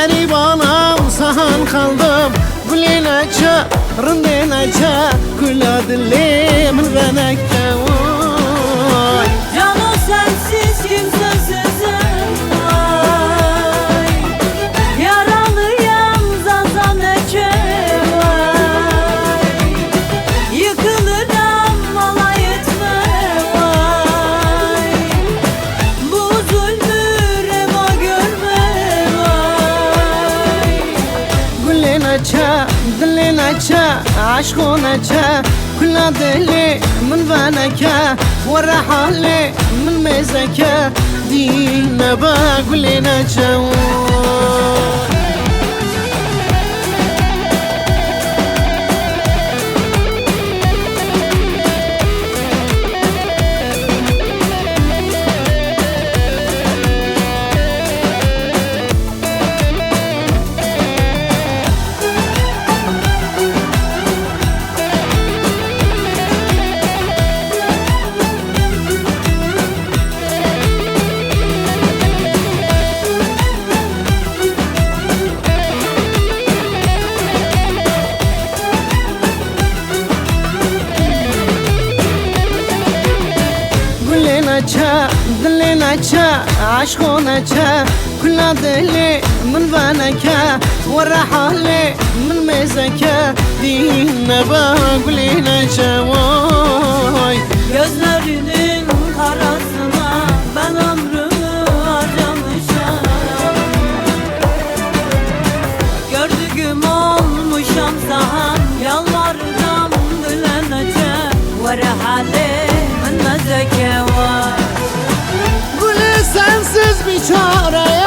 garibanam sahan kaldım. Gülün aça, rındın aça, kula dilim venekte vay. Cano sensiz kimsesizim vay. Yaralıyam zazan eke vay. Yıkılırım alay etme vay. Bu zulmü reva görme vay. Gülün aça, dilin aça, aşkın aça, kula dilim veneke ورحالي من مزكا دينا باقولنا جوان. aça, dilin aça, aşkın aça, kula dili min vanaka, ورحالي من mezaka, dinle bagulin aça vay. Gözlerinin karasına ben ömrümü harcamışam. Gördüğüm olmuşam sahan, yalvarırım dilenece, ورحالي من mezaka vay. Gülü sensiz bir çare